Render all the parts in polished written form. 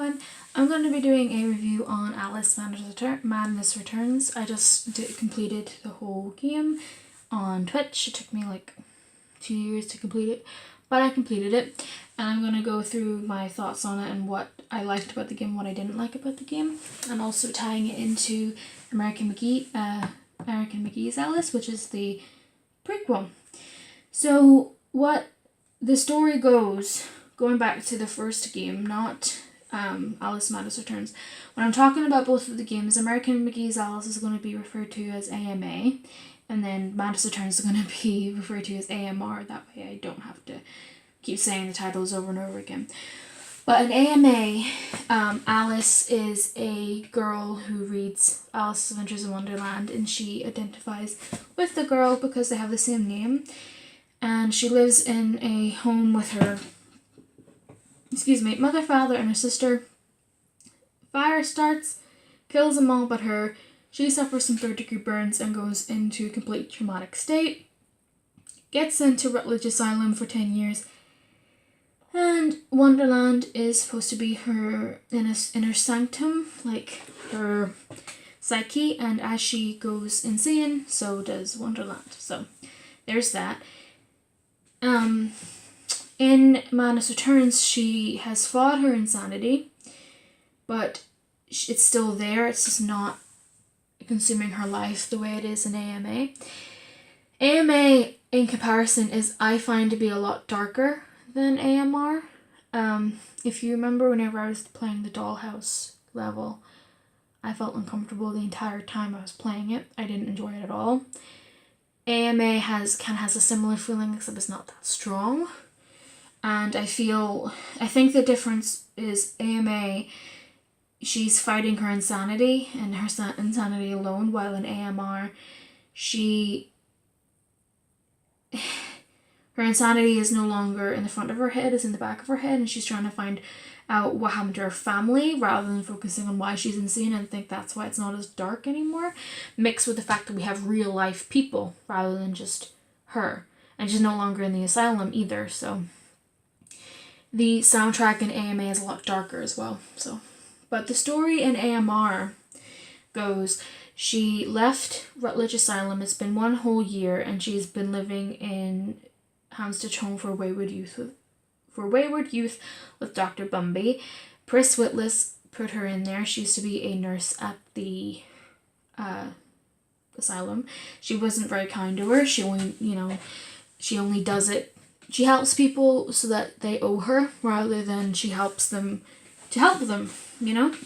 everyone, I'm going to be doing a review on Alice Madness Returns. I just completed the whole game on Twitch. It took me like 2 years to complete it, but I completed it, and I'm going to go through my thoughts on it and what I liked about the game, what I didn't like about the game, and also tying it into American McGee's Alice, which is the prequel. So what the story goes, going back to the first game, not Alice Madness Returns. When I'm talking about both of the games, American McGee's Alice is going to be referred to as AMA, and then Madness Returns is going to be referred to as AMR. That way I don't have to keep saying the titles over and over again. But in AMA, Alice is a girl who reads Alice's Adventures in Wonderland, and she identifies with the girl because they have the same name. And she lives in a home with her mother, father, and her sister. Fire starts, kills them all but her. She suffers some third-degree burns and goes into a complete traumatic state. Gets sent to Rutledge Asylum for 10 years. And Wonderland is supposed to be her inner sanctum, like her psyche. And as she goes insane, so does Wonderland. So there's that. In Madness Returns, she has fought her insanity, but it's still there. It's just not consuming her life the way it is in AMA. AMA, in comparison, I find to be a lot darker than AMR. If you remember, whenever I was playing the dollhouse level, I felt uncomfortable the entire time I was playing it. I didn't enjoy it at all. AMA has a similar feeling, except it's not that strong. And I think the difference is AMA, she's fighting her insanity and her insanity alone, while in AMR, her insanity is no longer in the front of her head, it's in the back of her head, and she's trying to find out what happened to her family rather than focusing on why she's insane, and I think that's why it's not as dark anymore, mixed with the fact that we have real life people rather than just her. And she's no longer in the asylum either, so the soundtrack in AMA is a lot darker as well. But the story in AMR goes, she left Rutledge Asylum. It's been 1 whole year, and she's been living in Houndsditch Home for Wayward Youth with Dr. Bombay. Pris Witless put her in there. She used to be a nurse at the asylum. She wasn't very kind to her. She only does it. She helps people so that they owe her, rather than she helps them to help them,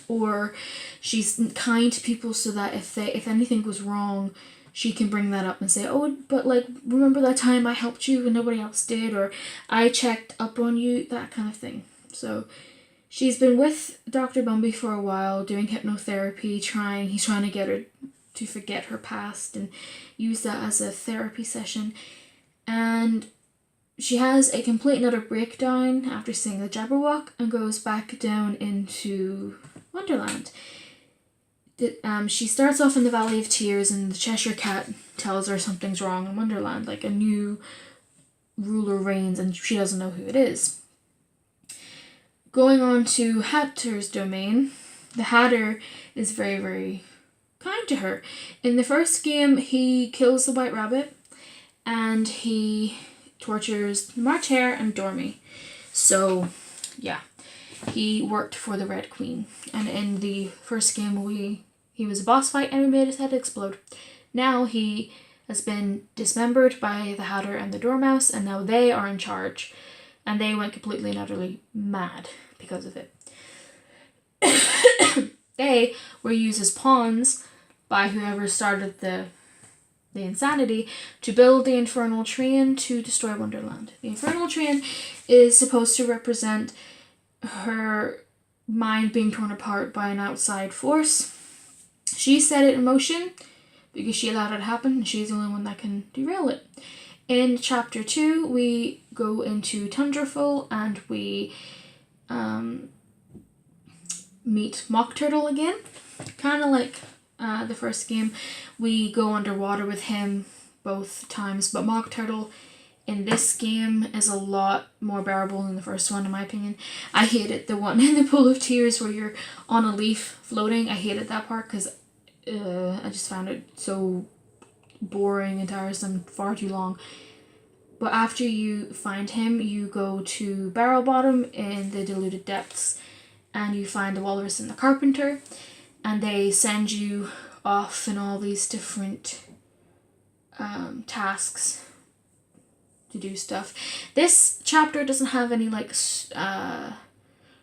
or she's kind to people so that if anything goes wrong, she can bring that up and say, oh, but like, remember that time I helped you and nobody else did, or I checked up on you, that kind of thing. So she's been with Dr. Bombay for a while, doing hypnotherapy, he's trying to get her to forget her past and use that as a therapy session. And she has a complete and utter breakdown after seeing the Jabberwock and goes back down into Wonderland. She starts off in the Valley of Tears, and the Cheshire Cat tells her something's wrong in Wonderland, like a new ruler reigns and she doesn't know who it is. Going on to Hatter's domain, the Hatter is very, very kind to her. In the first game, he kills the White Rabbit, and he tortures March Hare and Dormy. So, yeah, he worked for the Red Queen. And in the first game, he was a boss fight and we made his head explode. Now he has been dismembered by the Hatter and the Dormouse, and now they are in charge. And they went completely and utterly mad because of it. They were used as pawns by whoever started the insanity to build the Infernal Trian to destroy Wonderland. The Infernal Trian is supposed to represent her mind being torn apart by an outside force. She set it in motion because she allowed it to happen, and she's the only one that can derail it. In chapter 2, we go into Tundraful, and we meet Mock Turtle again, kind of like the first game. We go underwater with him both times, but Mock Turtle in this game is a lot more bearable than the first one, in my opinion. I hated the one in the Pool of Tears where you're on a leaf floating. I hated that part because I just found it so boring and tiresome, far too long. But after you find him, you go to Barrel Bottom in the Diluted Depths, and you find the Walrus and the Carpenter, and they send you off in all these different tasks to do stuff. This chapter doesn't have any like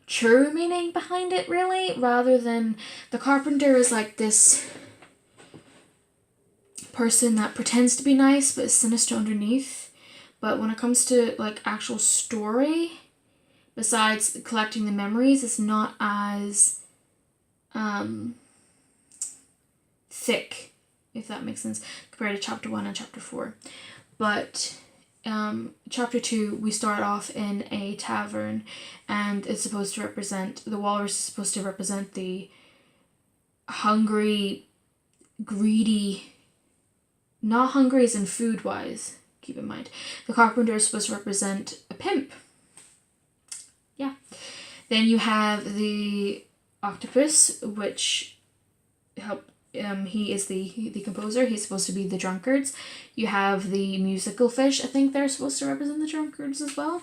true meaning behind it, really, rather than the Carpenter is like this person that pretends to be nice but is sinister underneath. But when it comes to like actual story, besides collecting the memories, it's not as thick, if that makes sense, compared to chapter 1 and chapter 4. But chapter 2, we start off in a tavern, and it's supposed to represent, the walrus is supposed to represent the hungry, greedy, not hungry as in food wise, keep in mind. The Carpenter is supposed to represent a pimp. Yeah. Then you have the octopus, which he is the composer. He's supposed to be the drunkards. You have the musical fish. I think they're supposed to represent the drunkards as well.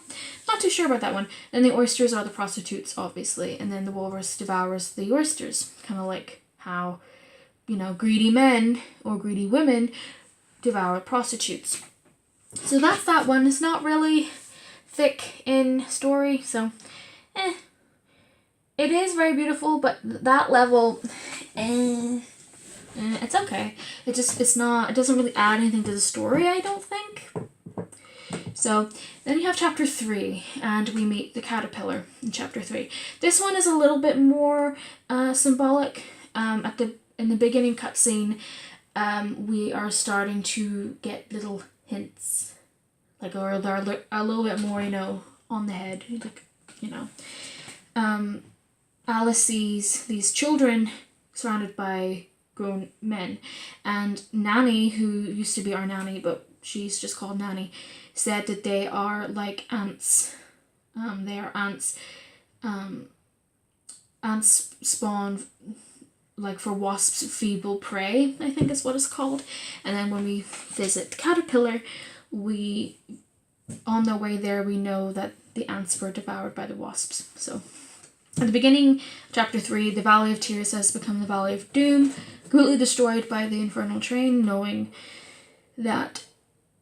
Not too sure about that one. And the oysters are the prostitutes, obviously. And then the walrus devours the oysters. Kind of like how, greedy men or greedy women devour prostitutes. So that's that one. It's not really thick in story, so it is very beautiful, but that level, it's okay. It doesn't really add anything to the story, I don't think. So then you have chapter 3, and we meet the caterpillar in chapter 3. This one is a little bit more symbolic. In the beginning cutscene, we are starting to get little hints, like, or they're a little bit more, on the head, like, Alice sees these children surrounded by grown men, and Nanny, who used to be our nanny, but she's just called Nanny, said that they are like ants. They are ants. Ants spawn like for wasps' feeble prey, I think is what it's called. And then when we visit the caterpillar, on the way there, we know that the ants were devoured by the wasps. So at the beginning of chapter 3, the Valley of Tears has become the Valley of Doom, completely destroyed by the infernal train, knowing that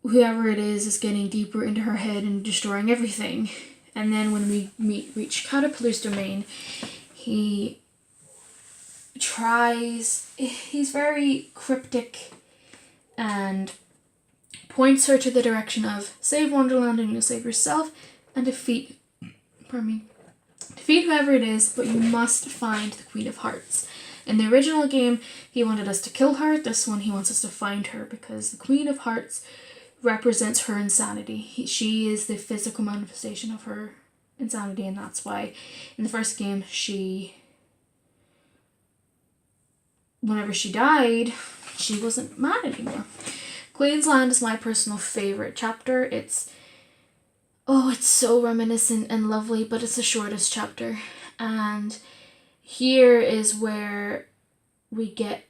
whoever it is getting deeper into her head and destroying everything. And then when we reach Caterpillar's domain, he's very cryptic and points her to the direction of save Wonderland and you'll save yourself, and defeat whoever it is, but you must find the Queen of Hearts. In the original game, he wanted us to kill her. This one, he wants us to find her, because the Queen of Hearts represents her insanity. She is the physical manifestation of her insanity, and that's why in the first game, whenever she died, she wasn't mad anymore. Queensland is my personal favorite chapter. It's so reminiscent and lovely, but it's the shortest chapter. And here is where we get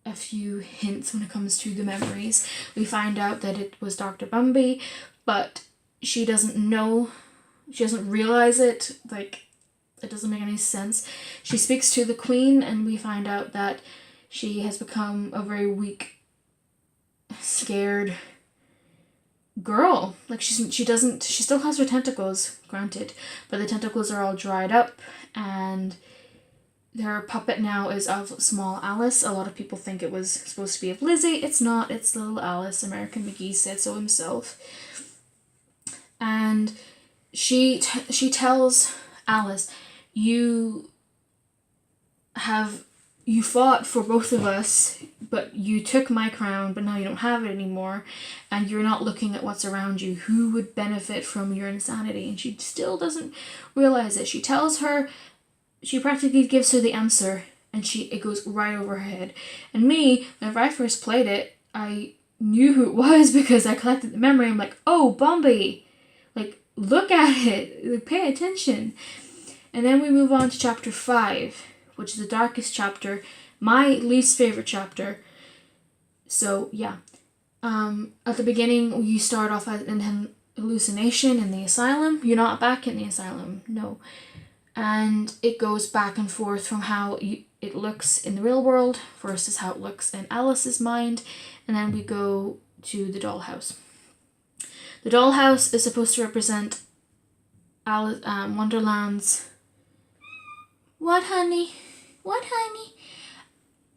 a few hints when it comes to the memories. We find out that it was Dr. Bombay, but she doesn't know, she doesn't realize it, like, it doesn't make any sense. She speaks to the Queen, and we find out that she has become a very weak, scared girl. Like, she still has her tentacles, granted, but the tentacles are all dried up, and her puppet now is of small Alice. A lot of people think it was supposed to be of Lizzie. It's not. It's little Alice. American McGee said so himself. And she tells Alice, you fought for both of us, but you took my crown, but now you don't have it anymore, and you're not looking at what's around you. Who would benefit from your insanity? And she still doesn't realize it. She tells her, she practically gives her the answer, and it goes right over her head. And me, whenever I first played it, I knew who it was because I collected the memory. I'm like, oh, Bombay. Like, look at it. Like, pay attention. And then we move on to chapter 5, which is the darkest chapter. My least favorite chapter. So, yeah. At the beginning, you start off as an hallucination in the asylum. You're not back in the asylum. No. And it goes back and forth from how it looks in the real world versus how it looks in Alice's mind. And then we go to the dollhouse. The dollhouse is supposed to represent Wonderland's... What, honey? What, honey?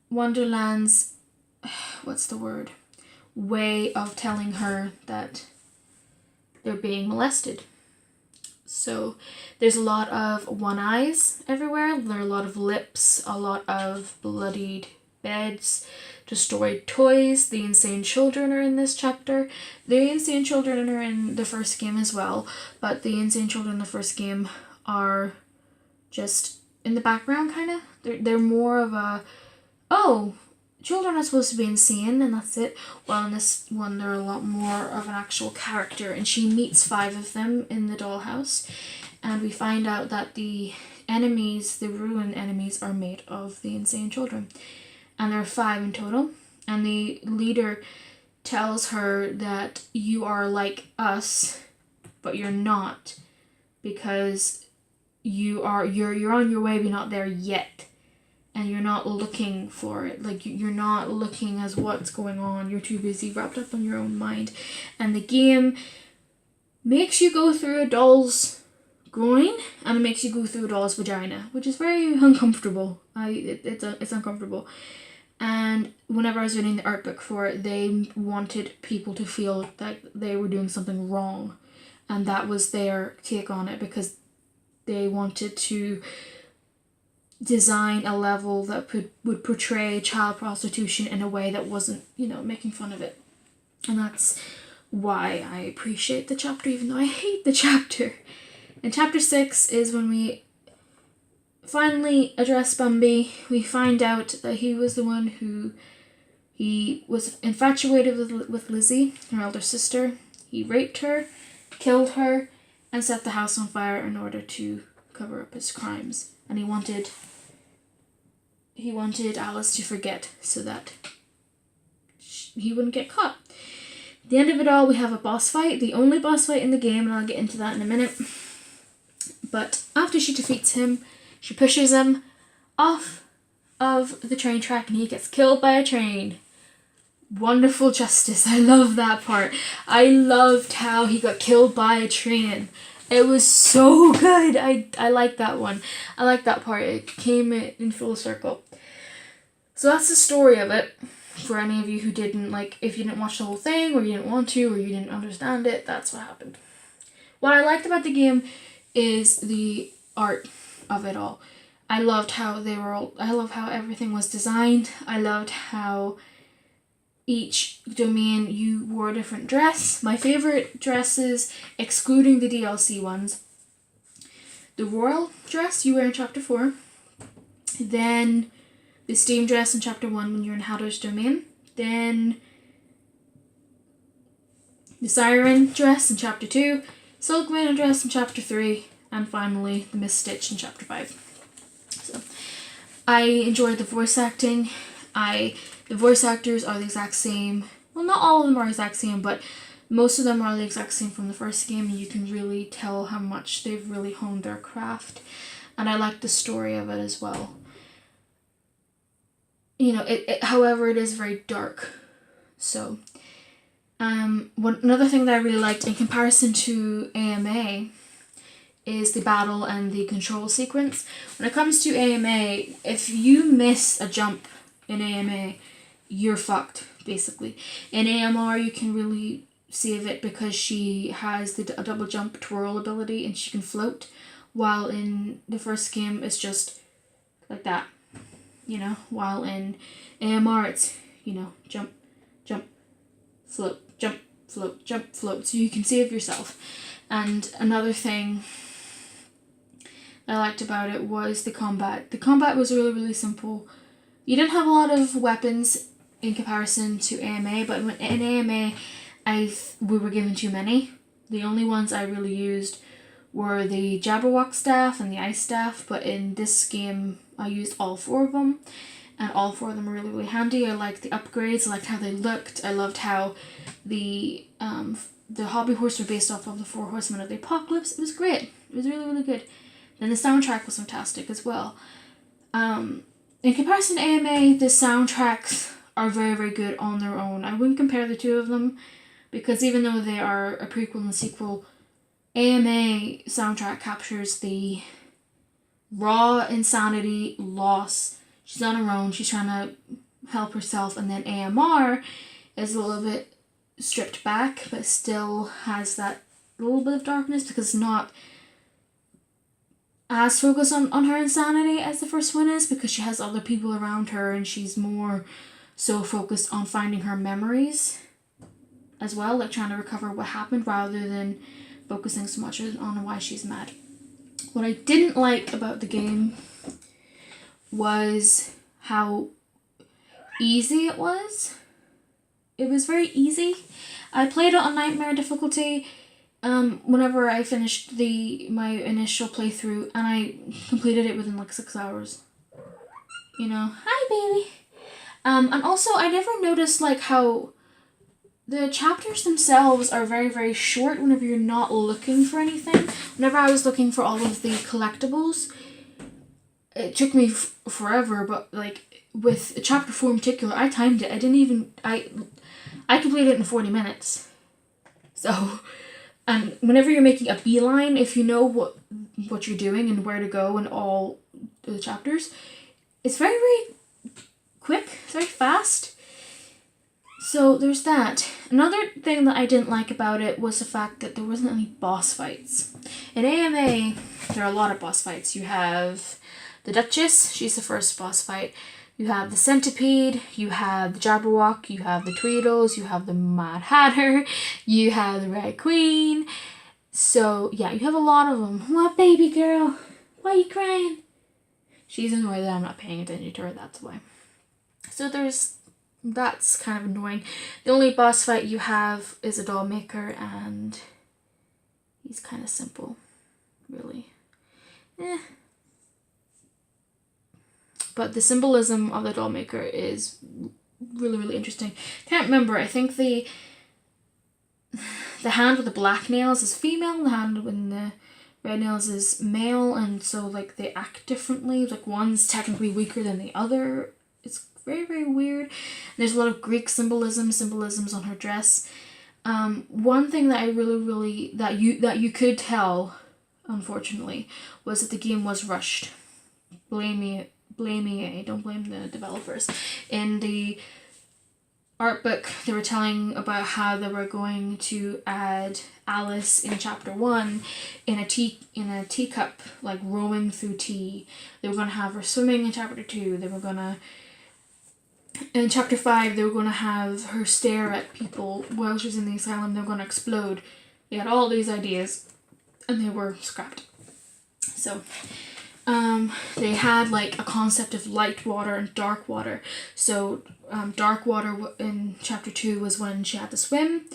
Wonderland's... What's the word? Way of telling her that they're being molested. So there's a lot of one eyes everywhere. There are a lot of lips, a lot of bloodied beds, destroyed toys. The insane children are in this chapter. The insane children are in the first game as well, but the insane children in the first game are just in the background, kind of. They're more of a, oh, children are supposed to be insane and that's it. Well, in this one they're a lot more of an actual character, and she meets 5 of them in the dollhouse, and we find out that the enemies, the ruined enemies, are made of the insane children, and there are 5 in total. And the leader tells her that you are like us, but you're not, because you're on your way, but not there yet. And you're not looking for it. Like, you're not looking as what's going on. You're too busy, wrapped up in your own mind. And the game makes you go through a doll's groin, and it makes you go through a doll's vagina, which is very uncomfortable. It's uncomfortable. And whenever I was reading the art book for it, they wanted people to feel that they were doing something wrong. And that was their take on it, because they wanted to design a level that would portray child prostitution in a way that wasn't, making fun of it. And that's why I appreciate the chapter, even though I hate the chapter. And chapter 6 is when we finally address Bombay. We find out that he was the one who... He was infatuated with Lizzie, her elder sister. He raped her, killed her, and set the house on fire in order to cover up his crimes. And he wanted Alice to forget so that he wouldn't get caught. At the end of it all, we have a boss fight, the only boss fight in the game, and I'll get into that in a minute. But after she defeats him, she pushes him off of the train track and he gets killed by a train. Wonderful justice. I love that part. I loved how he got killed by a train. It was so good. I like that one. I like that part. It came in full circle. So that's the story of it. For any of you who didn't, if you didn't watch the whole thing, or you didn't want to, or you didn't understand it, that's what happened. What I liked about the game is the art of it all. I loved how I love how everything was designed. I loved how each domain you wore a different dress. My favorite dresses, excluding the DLC ones, the royal dress you wear in chapter 4, then the steam dress in chapter 1 when you're in Hatter's domain, then the siren dress in chapter 2, silkmaiden dress in chapter 3, and finally the Miss Stitch in chapter 5. So I enjoyed the voice acting. The voice actors are the exact same. Well, not all of them are the exact same, but most of them are the exact same from the first game, and you can really tell how much they've really honed their craft. And I like the story of it as well. However, it is very dark. So, another thing that I really liked in comparison to AMA is the battle and the control sequence. When it comes to AMA, if you miss a jump in AMA, you're fucked, basically. In AMR, you can really save it because she has the double jump twirl ability and she can float, while in the first game, it's just like that. While in AMR, it's, jump, jump, float, jump, float, jump, float. So you can save yourself. And another thing I liked about it was the combat. The combat was really, really simple. You didn't have a lot of weapons in comparison to AMA, but in AMA, we were given too many. The only ones I really used were the Jabberwock staff and the ice staff, but in this game I used all 4 of them, and all 4 of them are really, really handy. I liked the upgrades, I liked how they looked, I loved how the hobby horse were based off of the 4 horsemen of the apocalypse. It was great. It was really, really good. Then the soundtrack was fantastic as well. In comparison to AMA, the soundtracks are very, very good on their own. I wouldn't compare the 2 of them, because even though they are a prequel and a sequel, AMA soundtrack captures the raw insanity, loss. She's on her own, she's trying to help herself, and then AMR is a little bit stripped back, but still has that little bit of darkness, because it's not as focused on her insanity as the first one is, because she has other people around her, and she's more so focused on finding her memories as well, like trying to recover what happened rather than focusing so much on why she's mad. What I didn't like about the game was how easy it was. It was very easy. I played it on Nightmare difficulty whenever I finished my initial playthrough, and I completed it within like 6 hours. You know, hi baby. And also I never noticed like how the chapters themselves are very, very short whenever you're not looking for anything. Whenever I was looking for all of the collectibles, it took me forever, but like with chapter 4 in particular, I timed it. I completed it in 40 minutes. So, and whenever you're making a beeline, if you know what you're doing and where to go in all the chapters, it's very, very quick, it's very fast. So there's that. Another thing that I didn't like about it was the fact that there wasn't any boss fights. In AMA, there are a lot of boss fights. You have the Duchess, she's the first boss fight. You have the Centipede, you have the Jabberwock, you have the Tweedles, you have the Mad Hatter, you have the Red Queen. So yeah, you have a lot of them. What, baby girl? Why are you crying? She's annoyed that I'm not paying attention to her, that's why. So that's kind of annoying. The only boss fight you have is a doll maker, and he's kind of simple, really. But the symbolism of the doll maker is really, really interesting. Can't remember, I think the hand with the black nails is female, the hand with the red nails is male, and so like they act differently. Like one's technically weaker than the other. It's very, very weird. There's a lot of Greek symbolisms on her dress. One thing that I really that you could tell, unfortunately, was that the game was rushed. Blame EA, don't blame the developers. In the art book, they were telling about how they were going to add Alice in chapter 1 in a teacup, like rowing through tea. They were going to have her swimming in chapter 2. They were going to, in chapter 5, they were going to have her stare at people while she was in the asylum. They were going to explode. They had all these ideas, and they were scrapped. So they had like a concept of light water and dark water. So dark water in chapter 2 was when she had to swim,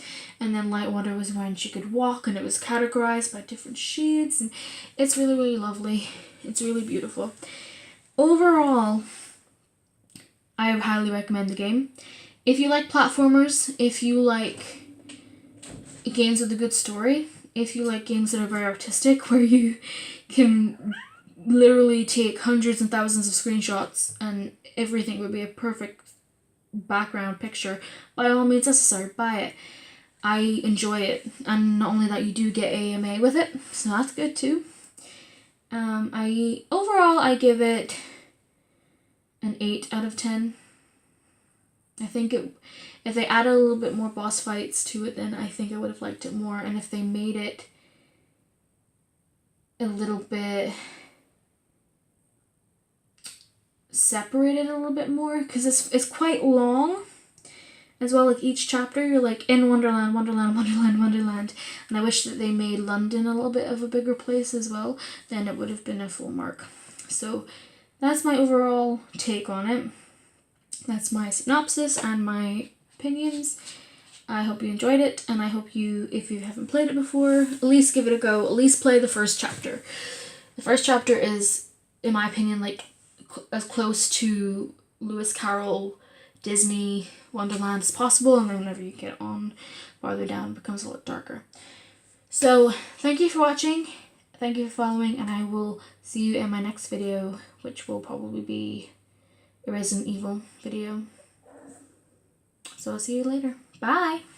and then light water was when she could walk, and it was categorized by different shades, and it's really, really lovely. It's really beautiful. Overall, I highly recommend the game. If you like platformers, if you like games with a good story, if you like games that are very artistic, where you can literally take hundreds and thousands of screenshots and everything would be a perfect background picture, by all means necessary, buy it. I enjoy it, and not only that, you do get AMA with it, so that's good too. Overall I give it an 8 out of 10. I think if they added a little bit more boss fights to it, then I think I would have liked it more, and if they made it a little bit separated a little bit more, because it's quite long as well. Like each chapter you're like in Wonderland, and I wish that they made London a little bit of a bigger place as well, then it would have been a full mark. So that's my overall take on it. that's my synopsis and my opinions. I hope you enjoyed it, and I hope you, if you haven't played it before, at least give it a go. At least play the first chapter. The first chapter is, in my opinion, like as close to Lewis Carroll, Disney, Wonderland as possible, and then whenever you get on farther down, it becomes a lot darker. So, thank you for watching, thank you for following, and I will see you in my next video, which will probably be a Resident Evil video. So I'll see you later. Bye!